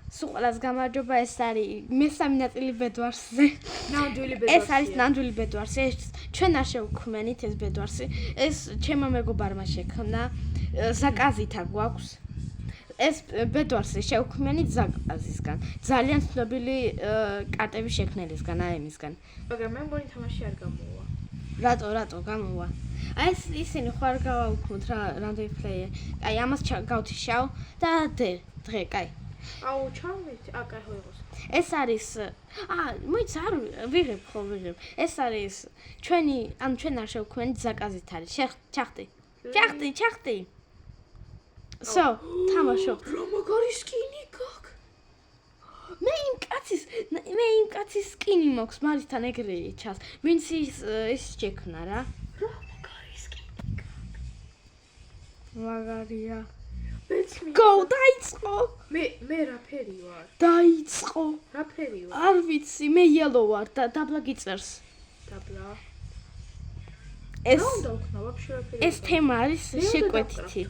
სულ ყველას გამარჯობა, ეს არის მესამე ნაწილი ბედვარსზე. ნამდვილი ბედვარსი. ეს არის ნამდვილი ბედვარსი. ჩვენ არ შევქმნით ეს ბედვარსი. ეს ჩემო მეგობარმა შექმნა. ზაკაზითა გვაქვს. ეს ბედვარსი შევქმნით ზაკაზისგან. ძალიან ცნობილი კარტების შექმნელისგან, აემისგან. მაგრამ მე მგონი თამაში არ გამოვა. რატო გამოვა? აი ეს ისინი ხარ გავაუქმოთ რა რამდენი პლეიერი. აი ამას გავთიშავ და დღე, კაი. აუ ჩამით, კაი ხო იყოს. ეს არის მოიცა არ ვიღებ. ეს არის ჩვენ არ შევქმნით ზაკაზით არის. ჩახტი. So, თამაშობთ. რა მაგარი სკინი გაქვს? მე იმ კაცის სკინი მაქვს, მარისთან ეგრე ჩას. ვინც ის შექმნა რა. რა მაგარი სკინი გაქვს? მაგარია. მეც Go, დაიწყო. მე რა ფერი ვარ? დაიწყო. რა ფერი ვარ? არ ვიცი, მე yellow ვარ და დაბლა გიწერს. დაბლა. ეს რა უნდა ვაფშე რა ფერი? ეს თემა არის შეკვეთითი.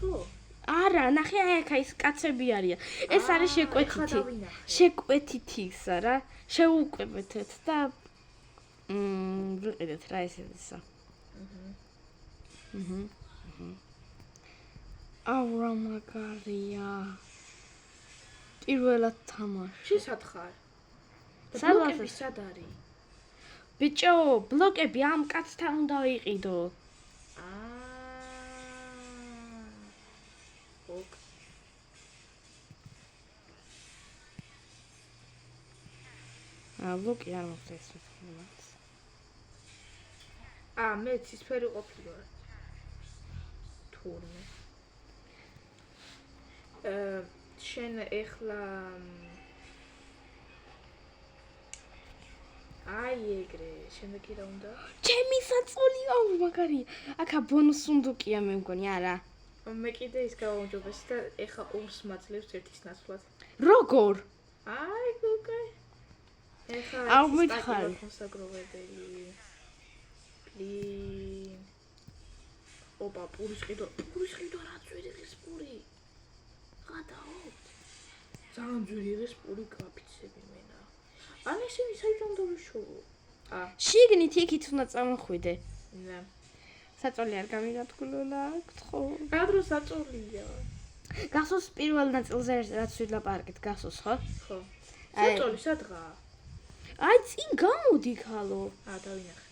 არა, ნახე აქ ის კაცები არიან. ეს არის შეკვეთითი. შეკვეთითისა რა. შეუკვეთეთ და ვიყიდეთ რა ესეა. აუ რა მაგარია. პირველად თამაში. შესად ხარ? ბლოკები სად არის? ბიჭო, ბლოკები ამ კაცთან უნდა ვიყიდო. ლუკი არ მოხდა ეს მომენტს. მე ცისფერი ყოფილი ვარ. თურმე. შენ ეხლა ეგრე, შემდეგი რა უნდა? ჩემი საწოლი, აუ მაგარია. აქა ბონუს სუნდუკია მე მგონი, არა. მე კიდე ის გავაუმჯობესი და ეხლა ორს მაძლევს ერთის ნაცვლად. როგორ? გუკაი. ეხლა აუ მითხარი. კონსაგროვებელი. პლინ. ოპა, პურის ყიდვა რა ძვირი ღირს პური. გადაოთ. ძალიან ძვირი ღირს პური გაფიცები მენა. ისინი საერთოდ უნდა ვიშოვო. შიგნით იქით უნდა წამოხვიდე. ნე. საწოლი არ გამიგადგულა, გთხოვ. რა დრო საწოლია? გახსოვს პირველ ნაწილზე რაც ვილაპარაკეთ, გახსოვს ხო? ხო. საწოლი სადღაა? წინ გამოდი ხალო. დავინახე.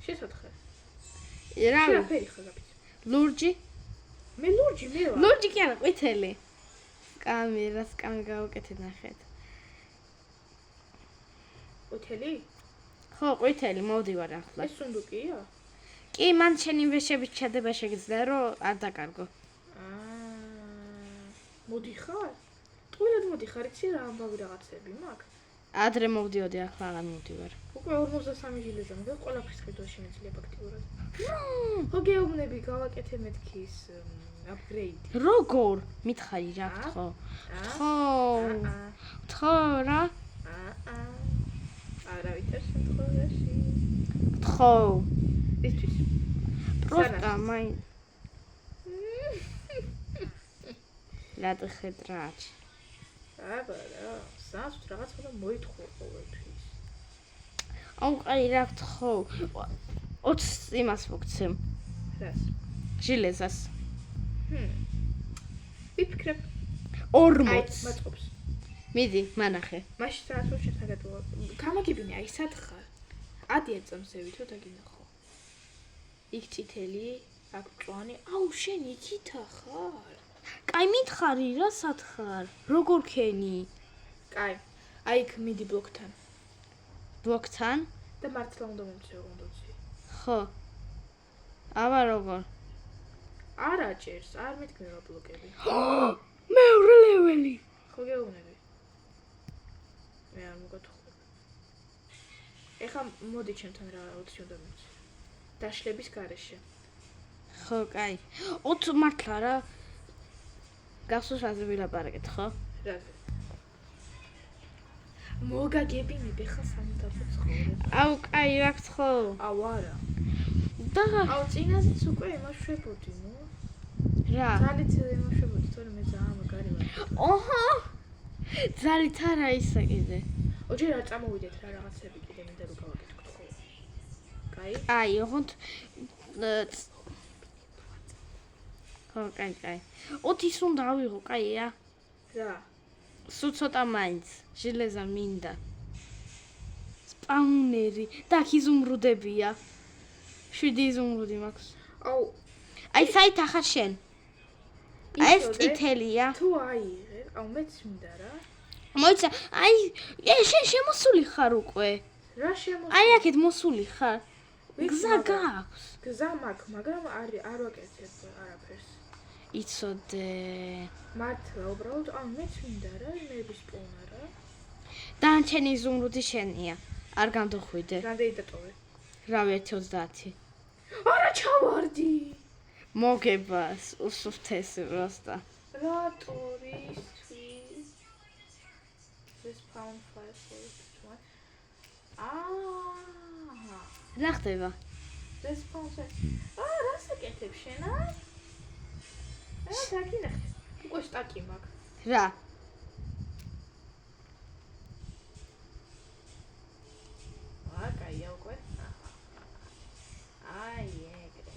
შესათხე. რა ფერი ხარ გაფიცე? ლურჯი? მე ლურჯი მე ვარ. ლურჯი კი არა, ყვითელი. კამერას გავუკეთე ნახეთ. ყვითელი? ხო, ყვითელი, მოვდივარ ახლა. ეს სუნდუკია? კი, მან შენი ვეშების ჩადება შეგიძლია, რომ არ დაკარგო. მოდიხარ? ტყუილად მოდიხარ, იცი რა ამბავი რაღაცები მაქვს? ადრე მოვდიოდი, ახლა აღარ მოვდივარ. უკვე 53 ჟილეზე მგონი, ყველაფრის ყიდვა შემიძლია აქტიურად. ხო, გეუბნები, გავაკეთე მეთქი ის აპგრეიდი. როგორ? მითხარი რა, გთხოვ რა? არავითარ შემთხვევაში. გთხოვ. ისთვის. პროსტა მაინ. ლატხეტრაჩ. აბა, სასწრაფოდ რაღაც უნდა მოითხოვო ყოველთვის. აუ, აი რა გთხოვ. 20 იმას მოგცემ. რას? ჟილეზას. ვიფიქრებ. 40. მაწყობს. მიდი, მანახე. მაშინ რა შეთაგადო? გამაგიბინე, აი სად ხარ? 10 წამსევითო დაგინახო. იქ წითელი, აქ მწვანე. აუ, შენ იქითა ხარ? კაი მითხარი რა სად ხარ? როგორ ქენი? კაი. აი იქ მიდი ბლოკთან. ბლოკთან? და მართლა უნდა მომწეო გონდოცი. ხო. აბა როგორ? არა ჭერს, არ მეთქმევა ბლოკები. მეორე ლეველი. ხო გეუბნები. მე არ მოგეთხოვე. ეხლა მოდი ჩემთან რა 20 უნდა მივცე. დაშლების გარეშე. ხო, კაი. 20 მართლა რა. გახსოვს რაზე ვილაპარაკეთ, ხო? რაზე? მოგაგებინები ხა სამუდამო ცხოვრება. აუ, კაი, რა გთხოვ? აუ, არა. და აუ, წინაზეც უკვე იმაშვებოდი, ნუ. რა? ძალით იმაშვებოდი, თორემ მე ძალიან მაგარი ვარ. ოჰო. ძალით არა ისა კიდე. ოჯერ არ წამოვიდეთ რა რაღაცები კიდე მინდა რომ გავაკეთოთ ხო? კაი? აი, ოღონდ ხო, კაი. 20-ის უნდა ავიღო, კაია. რა? სულ ცოტა მაინც. ჟილეზა მინდა. სპაუნერი და აქ იზუმრუდებია. 7 იზუმრუდი მაქვს. აუ, აი, საით ახარ შენ? ეს წითელია. თუ აიღე, აუ მეც მინდა რა. მოიცა, აი, შენ შემოსული ხარ უკვე. რა შემოსული? აი, აქეთ მოსული ხარ. გზა გაქვს. გზა მაქვს, მაგრამ არ ვაკეთებ არაფერს. იცოდე. მართლა, უბრალოდ, აუ მეც მინდა რა, იმების პოვნა რა. დანარჩენი იზუმრუდი შენია. არ გამდოხვიდე. რამდენი დატოვე? რავი 1.30. არა ჩავარდი. მოგებას უსუფთესი პროსტა. რატორისთვის? This pound 5 for each one. რა ხდება? This pound 5. რას აკეთებ შენ, ა? დაგინახე. უკვე სტაკი მაქვს. რა? კაია უკვე. აი ეგრე.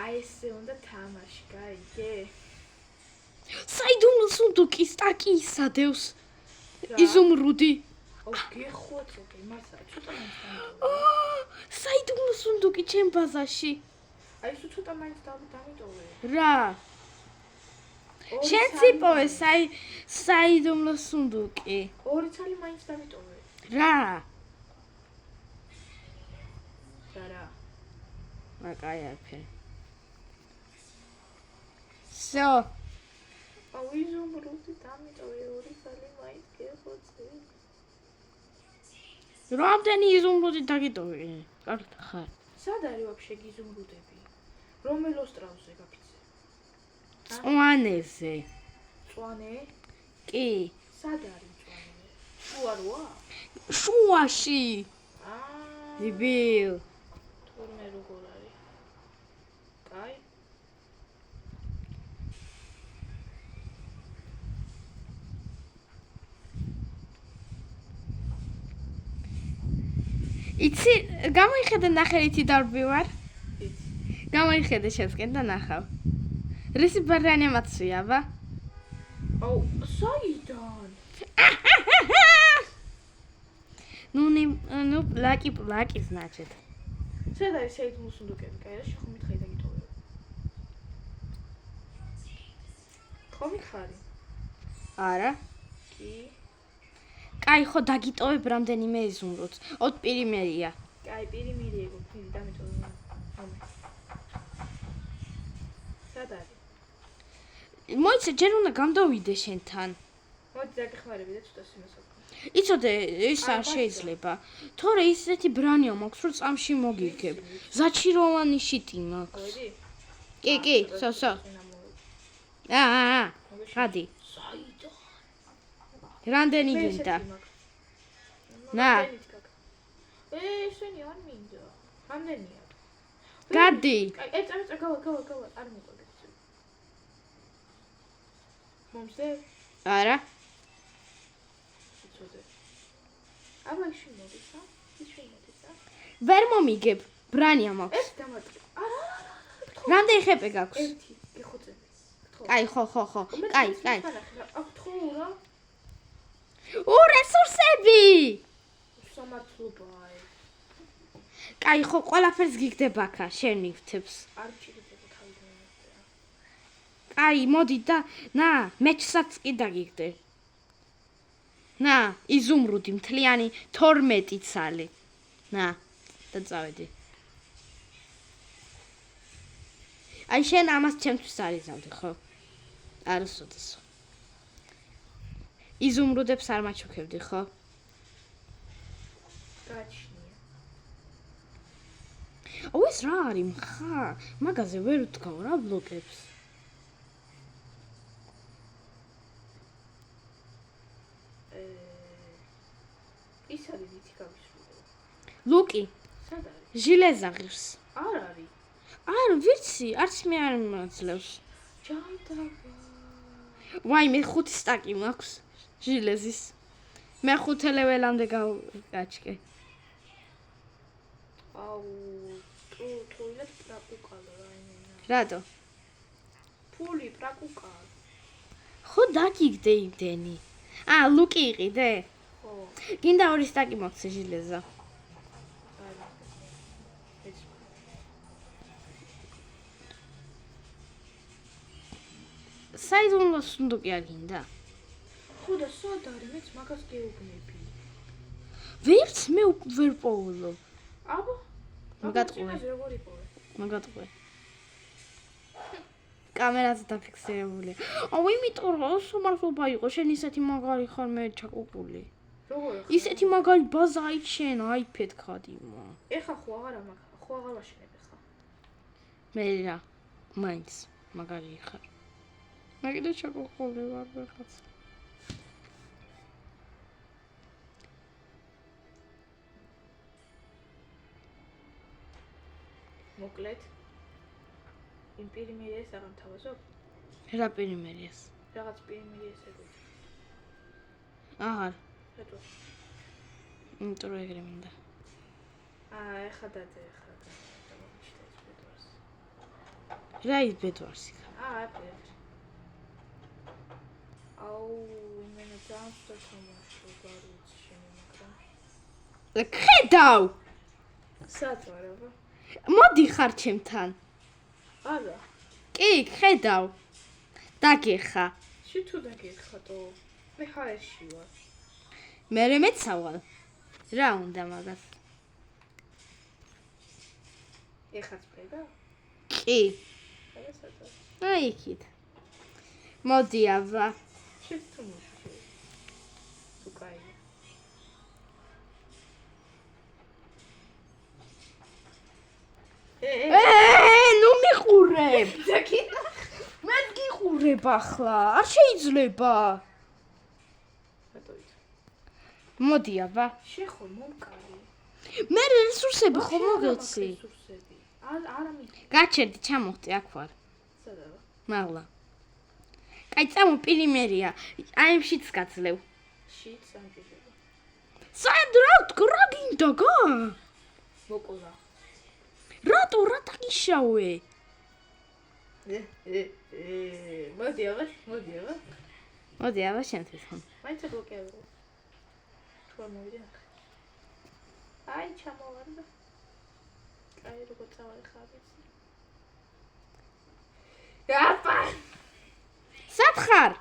აი ესე უნდა თამაში, გაიგე? საიდუმლო სუნდუკი სტაკი ისადევს. იზუმრუდი. აუ გეხოწე, მართლა ცოტა მაინც დამიტოვე. საიდუმლო სუნდუკი ჩემ ბაზაში. აი სულ ცოტა მაინც დამიტოვე. რა? შენ ციპოვე საიდუმლო სუნდუკი. 2 ცალი მაინც დამიტოვე. რა? რა? კაი არაფერი. всё. აუ იზუმრუდი დამიტოვე 2 ცალი მაინც გეხოწე. რამდენი იზუმრუდი დაგიტოვე? კარგად ხარ. სად არის ვაფშე გიზუმრუდები? რომელ ოსტროვზე გაფიცე? წვანეზე. წვანე? კი. სად არის წვანე? შუაროა? შუაში. აა. იბილ. თორმე როგორ არის? კაი. იცი, გამოიხედე ნახერითი დარბივარ. იცი. გამოიხედე შევსკენ და ნახავ. რისი ბარანემაცია, აბა? აუ, საიდან? ну, плаки, значит. სად არის საიდუმლო სუნდუკები? კაი, რა შეხო მითხარი დაგიტოვე. ხო მითხარი? არა. კი. კაი, ხო დაგიტოვებ რამდენიმე იზუმრუდს. 20 პირიმერია. კაი, პირიმერი ეგო, მიდი დამიტოვე. ამე. სად არის? მოიცა, ჯერ უნდა გამდოვიდე შენთან. მოდი დაგეხმარები და ცოტა სიმასაკ. იცოდე, ის არ შეიძლება. თორე ისეთი ბრანია მაქვს, რომ წამში მოგიგებ. ზაჩიროვანი შიტი მაქვს. მოდი? კი, სო. გადი. საიდან? რამდენი გინდა? ნა. შენი არ მინდა. რამდენია? გადი. კაი, წამიწა, გავა, არ მოყვებით. მომზე? არა. იცოდე. აბა ისე მოდის, ა? ისე მოდის, ა? ვერ მომიგებ, ბრანია მაქვს. ეს დამატკი. არა. რამდენი ხეპე გაქვს? 1, გეხოწე. კაი, ხო. კაი. აქ თქო რა. რესურსები! სამართლობა. კაი, ხო, ყველაფერს გიგდება აქა, შენ ნივთებს. არ ჭირდება თავიდან. კაი, მოდი და ნა, მეჩსაც კი დაგიგდე. ნა, იზუმრუდი მთლიანი 12 ცალი. ნა, და წავედი. აი შენ ამას ჩემთვის არიზავდი, ხო? არ უსოდეს. იზუმრუდებს არ მაჩუქებდი, ხო? გაჩნია. აუ ეს რა არის მხა? მაგაზე ვერ ვდგავ რა ბლოკებს. ის არის ვიცი გავისრულე. ლუკი, სად არის? ჟილეზა ღირს. არ არის. არ ვიცი, არც მე არ მაძლევს. ჯანდაბა. ვაიმე 5 სტაკი მაქვს ჟილეზის. მე 5 ლეველამდე გავაჩქე. აუ, თუილად პრაკუკალო რაიმენა. რატო? ფული პრაკუკალო. ხო დაგიგდე იმდენი. ლუკი იყიდე? ხო. გინდა 2 სტაკი მოგცე ჟილეზა. არა. ეს საიდუმლო სუნდუკი არ გინდა? ხო და სად არის მეც მაგას გეუბნები. ვერც მე ვერ პოულო. აბა. მაგატყუე. როგორ იპოვე? მაგატყუე. კამერაზე დაფიქსირებულია. იმიტომ რომ სომარხობა იყო, შენ ისეთი მაგარი ხარ, მე ჩაკუპული. როგორ? ისეთი მაგარი ბაზა აიჩენ, აიფედ ხადიმა. ეხა ხო აღარა მაგ, ხო აღარ ვაშენებ ეხა. მე რა, მაინც მაგარი ხარ. მე კიდე ჩაკუპული ვარ ვიღაც. მოკლედ. იმ პირიმერიას აღარ თავაზობ? რა პერიმერიას? რაღაც პირიმერიას ეგვიძ. აღარ. რატო? იმიტომ რომ ეგრე მინდა. ეხა დადე, ეხა და მომიშთა ეს ბედვარს. რა ის ბედვარსი ხარ? აფერ. აუ, იმენა ძალიან შეთამაშო გარუც შენი მაგრამ. ხედავ! სად ვარ აბა? მოდი ხარ ჩემთან. არა. კი, ხედავ. დაგეხა. შე თუ დაგეხატო? მე ჰაერში ვარ. მე მეცავალ. რა უნდა მაგას? ეხაც ფედა? კი. არა სადა. იქით. მოდი აბა. შე თუ მოდი. თუ კაი. ნუ მიყურებ. დაკინა. მე გიყურებ ახლა. არ შეიძლება. რატო იცი? მოდი აბა. შე ხო მომკარი. მე რესურსები ხომ მოგეცი? რესურსები. არა მი. გაჩერდი, ჩამოხტი აქ ვარ. სადა ვარ? მაღლა. კაი, წამო პირიმერია. აიმშიც გაძლევ. შიც ამჭირდება. საერთოდ რა გინდა გა? მოკლა. რატო რა დაგიშავე? მოდი აბა, მოდი აბა. მოდი აბა შენთვის ხომ. მაინც ბლოკეავ. თუ არ მოვიდა. აი ჩამოვარდა. კაი როგორ წავალი ხარიც. აბა. სად ხარ?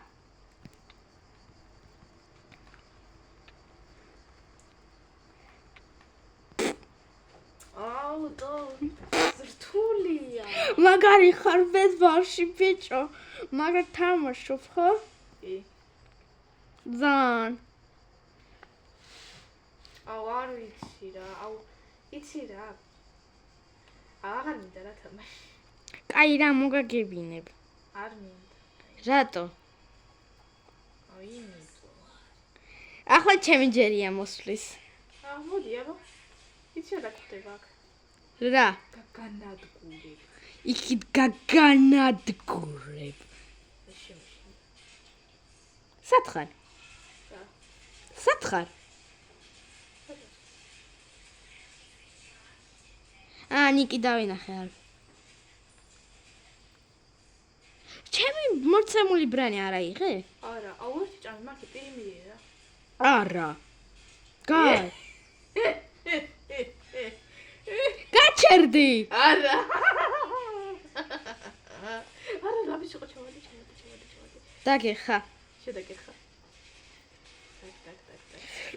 აუ, დო. ზრთულია. მაგარი ხარ ბედვარში ბიჭო. მაგარ თამაშობ ხო? კი. ძალიან. აუ არ ვიცი რა. აუ იცი რა. აღარ მინდა რა თამაში. კაი რა მოგაგებინებ. არ მინდა. რატო? აუ იმიტომ. ახლა ჩემი ჯერია მოსვლის. მოდი აბა. იცი რა გხდება აქ. რა? გაგანადგურე. იქით გაგანადგურებ. შემში. სად ხარ? რა? სად ხარ? ნიკი დავინახე არ. ჩემი მოცემული ბრანი არა იღე? არა, აუ ერთი ჭამი მარტო პირიმირია რა. არა. გაი. გაჩერდი. არა. არა, ლაბი შეყო ჩავადი. დაგეხა. შედაგეხა.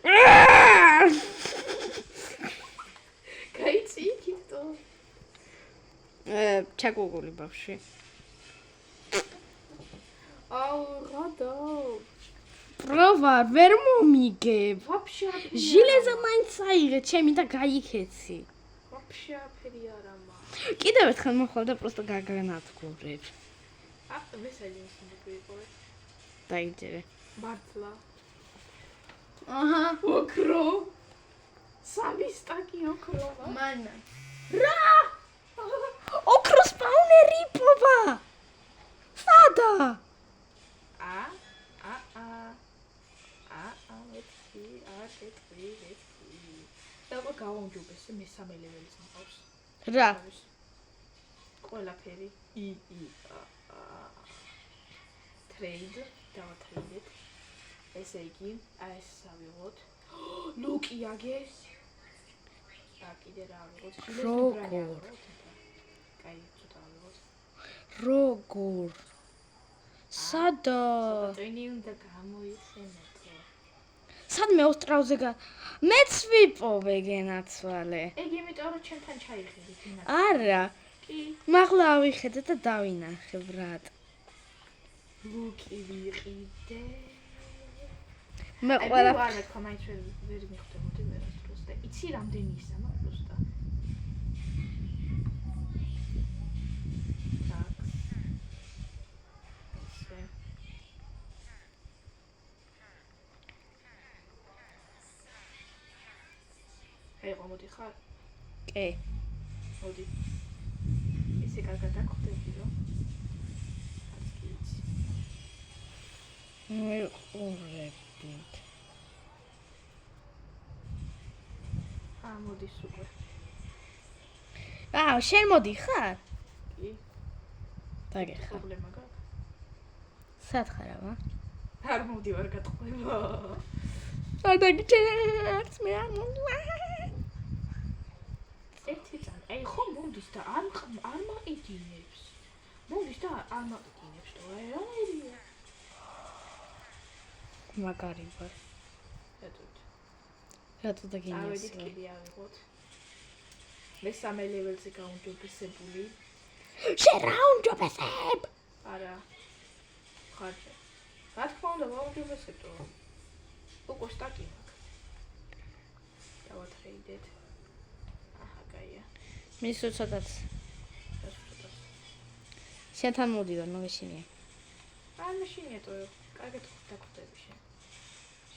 ტაკ. გაიცი იქითო. ჩაკუგული ბავშვი. აუ, რატო? პროვა ვერ მომიგებ. ვაფშე აფერი. ჟილეზა მაინც აიღე ჩემი და გაიქეცი. ვაფშე აფერი არა მა. კიდევ ერთხელ მოხვალ და პროსტო გაგანადგურებ. მესაჯი მისმოგვიყურე. დაიჯერე. მართლა. აჰა. ოქრო. სამი სტაკი ოქრო. მანა. რა? ოქროს კაუნერი იპოვა. სადა? და გავაუმჯობესე მესამე ლეველის მყავს. რა? ყველაფერი ტრეიდ დავატრეიდეთ. ესე იგი, აი ეს ავიღოთ. ლუკი აგეს. და კიდე რა ავიღოთ? როგორ? კაი, ცოტა ავიღოთ. როგორ? სადა? წვენი უნდა გამოიხსენოთ. სადმე ოსტრაუზე მეც ვიპოვე გენაცვალე. ეგ იმიტომ რომ ჩემთან ჩაიხედე ფინა. არა. კი. მაღლა ავიხედე და დავინახე ბრატ. ლუკი ვიყიდე. მე აი ყველა ვარ თქვა მაინც ვერ მიხვდებოდი ვერასდროს და იცი რამდენი ისაა პლუსტა. так. ისე. აი მოდი ხარ? კი. მოდი. ისე კარგად დაგხვდები რომ არც კი იცი. მიყურებით. მოდის უკვე. შენ მოდი ხარ? კი. დაგეხა. პრობლემა გაქვს? სათხარავა? არ მოვდივარ გატყვება. დაგიჩერს მე არ მომვა. ერთი წამი. აი ხომ მომდის და არ მაყიდინებს. მომდის და არ მაყიდინებს თო. აი რა ერია? მაგარი ვარ. რატოდ? რატო დაგინეს? ავედით კიდე ავიღოთ. მესამე ლეველზე გაუმჯობესებული. შენ რა უმჯობესებ? არა. ხარჯე. რა თქმა უნდა, გაუმჯობესებო. უკვე სტაკი მაქვს. დავატრეიდეთ. აჰა, კაია. მის უცოტაც. დასუცოტა. შენთან მოდივარ, მოგეშინია. არ მეშინიეთო. კარგად დაგხვდები შენ.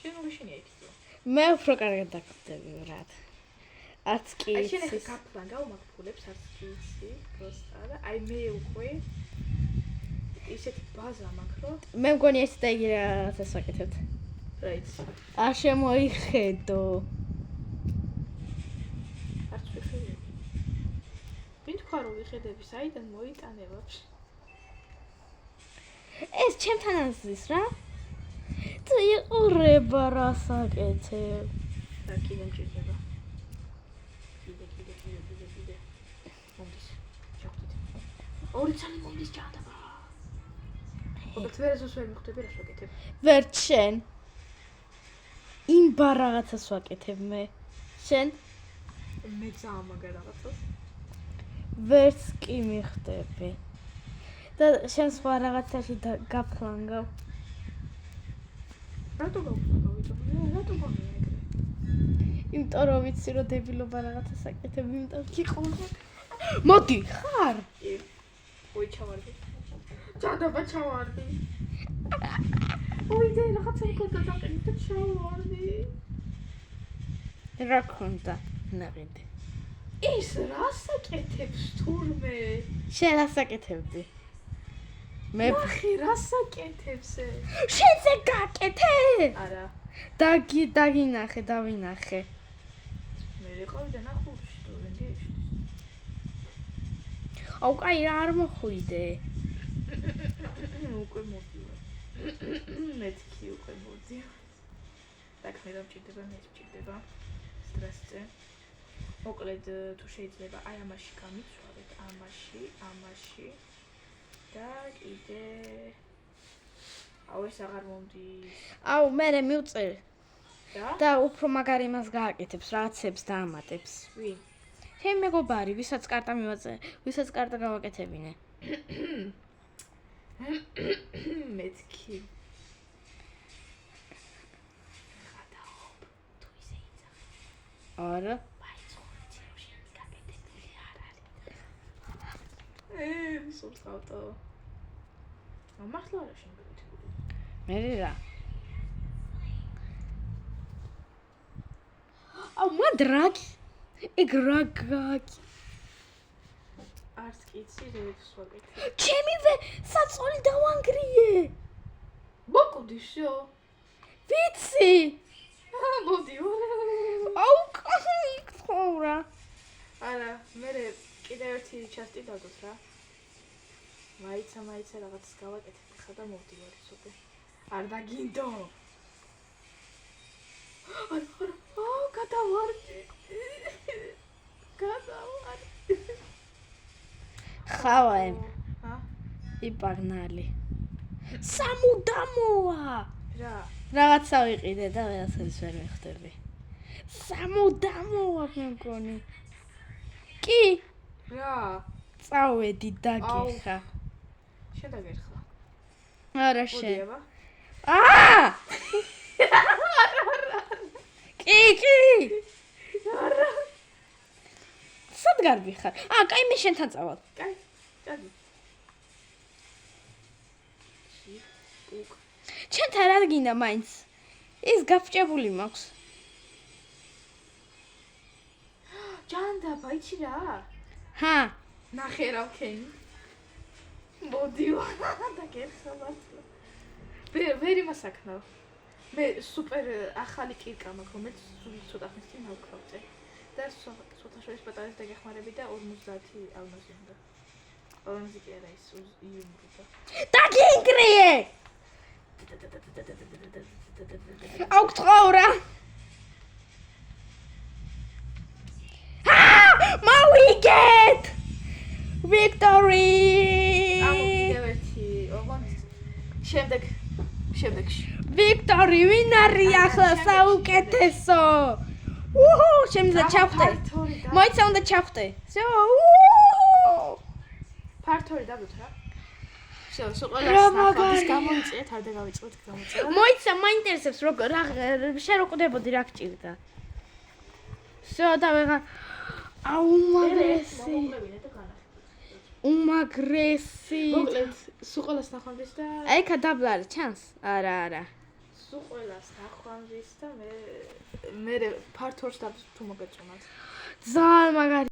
შენ მოგეშინია იქითო. მე უფრო კარგად დაგხვდები ბრატ. არც კი აი შენ იცი. ახლა გაფლან გავმაგფულებს არც კი იცი, პროსტა და აი მე უკვე ისეთი ბაზა მაქვს, რომ მე მგონი ეს და იგი რაღაცას ვაკეთებთ. რა იცი. არ შემოიხედო. არც ვიხედები. ვინ თქვა რომ ვიხედები, საიდან მოიტანე ვაფშე? ეს ჩემთან აზრის რა? თუ იყურება რას აკეთებ? და კიდე მჭირდება. კიდე. მომდის. ჩავხდით. ორი წელი მომდის ჯადაბა. ოღონდ ვერასდროს ვერ მიხვდები რას ვაკეთებ. ვერ შენ. იმ ბარაღაცას ვაკეთებ მე. შენ მე ძალიან მაგარ რაღაცას. ვერც კი მიხვდები. და შენ სხვა რაღაცაში გაფლანგავ. რატო გავხდები? რატო გამია ეგრე? იმიტომ რომ ვიცი რომ დებილობა რაღაცას აკეთებ, იმიტომ გიყოლო. მოდი, ხარ? კი. ოი ჩავარდი. ჯადაბა ჩავარდი. ოი და რაღაცა მქონდა დაყენე და ჩავარდი. რა ქონდა? ნაყიდი. ის რას აკეთებს თურმე? შენ რას აკეთებდი? მე ნახე რას აკეთებს? შენზე გაკეთე? არა. დაგინახე, დავინახე. მე ვიყავი და ნახულში თუ ვენდიში. აუ, კაი რა არ მოხვიდე. უკვე მოდივარ. მეთქი უკვე მოდივარ. так მე რომ ჭირდება, მე ჭირდება. სტრესზე. მოკლედ თუ შეიძლება აი ამაში გამიცვალეთ, ამაში. და კიდე აუ ეს აღარ მომდის. აუ, მე მივწერ. და? და უფრო მაგარი მას გააკეთებს, რაღაცებს დაამატებს. ვინ? ჩემი მეგობარი, ვისაც კარტა მივაწე, ვისაც კარტა გავაკეთებინე. მეთქი. გადაობ, თუ ისე იცახე. არა. მაიცხოვიცი რომ შენ გაკეთებული არ არის. სულ გავტო. მართლა არა შენ გაკეთებული. მე რა. აუ, მანდ რა? ეგ რა გააკი? არც კიცი რექს ვაკეთე. ჩემივე საწოლი დავანგრიე. მოკვდი შო. ვიცი. მოდი. აუ იქცხოვრა. არა, მე კიდევ ერთი ჩასტი დაგოთ რა. მაიცა რაღაც გავაკეთებ ხა და მოვდივარ სופე. არ დაგინდო. არა. გადავარდი. ხავაემ. ჰა? იპაგნალი. სამუდამოა. რა? რაღაცა ვიყიდე და ვერასოდეს ვერ მეხდები. სამუდამოა მე მგონი. კი, რა? წავედი დაგეხა. შენ დაგერხა. არა შენ. მოდიება? აა! კი. არა. სად გარბი ხარ? კაი მე შენთან წავალ. კაი, წადი. პუკ. შენთან რა გინდა მაინც? ის გაფჭებული მაქვს. ჯანდა, ბაიჩი რა? ჰა, ნახე რა ვქენი. მოდი დაგერხა მართლა. ვერ იმასაკნავ. მე სუპერ ახალი კირკა მაქვს, რომელიც სულ ცოტა ხნის წინ მოვკრავდე. და ცოტა შორის პატარის დაგეხმარები და 50 ალმაზი უნდა. 50 კი არა ის იუმრი და. დაგინგრიე! აუ გთხოვრა. მოვიგეთ! ვიქტორი! კიდევ ერთი, ოღონდ შემდეგში. ვიქტორი, ვინ არის ახლა საუკეთესო? უჰუ, შემიძლია ჩავხტე. მოიცა უნდა ჩავხტე. всё. ფართორი დაგვით რა. всё, სულ რა ყველას მაგარი. ნახავთ, გამოიწეთ, არ დაგავიწყოთ გამოწერა. მოიცა, მაინტერესებს როგორ შენ რო ყვდებოდი რა გჭირდა. всё, და ვეღარ. აუ უმაგრესი. მომკლევინე და განახილეთ. უმაგრესი. მოკლედ, სულ ყველას ნახავთ და აი ხა დაბლარი ჩანს? არა. სულ ყველას ნახავთ და მე ფართორს და თუ მოგეწონათ. ძალიან მაგარი.